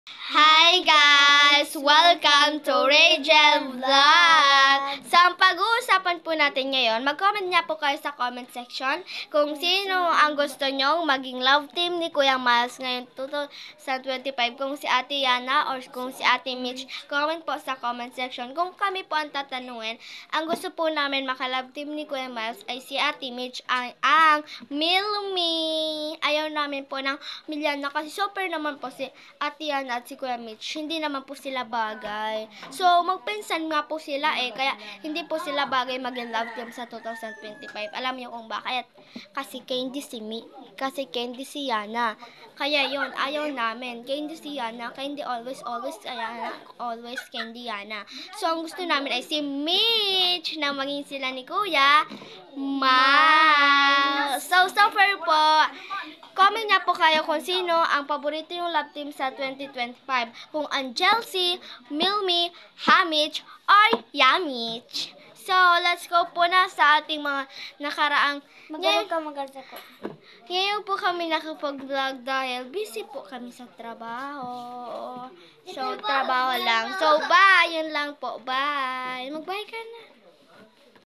Hi guys! Welcome to Rachel Vlog! Sa pag-uusapan po natin ngayon, mag-comment nga po kayo sa comment section kung sino ang gusto nyong maging love team ni Kuya Miles ngayon 2025. Kung si Ate Yana or kung si Ate Mitch, comment po sa comment section. Kung kami po ang tatanungin, ang gusto po namin maka-love team ni Kuya Miles ay si Ate Mitch ang Milmi. Ayaw namin po ng Milyana kasi super naman po si Ate Yana at si Kuya Mitch, hindi naman po sila bagay. So, magpinsan nga po sila kaya hindi po sila bagay maging love team sa 2025. Alam niyo kung bakit? Kasi Candy si Yana. Kaya yon ayaw namin. Candy si Yana, Candy always Yana, always Candy Yana. So, ang gusto namin ay si Mitch na maging sila ni Kuya So far po, comment nga po kayo kung sino ang paborito yung love team sa 2025. Kung Angelsi, Milmi, Hamich, or Yamich. So, let's go po na sa ating mga nakaraang... Ngayon po kami nakapag-vlog dahil busy po kami sa trabaho. So, trabaho lang. So, bye! Yun lang po. Bye! Mag-bye ka na.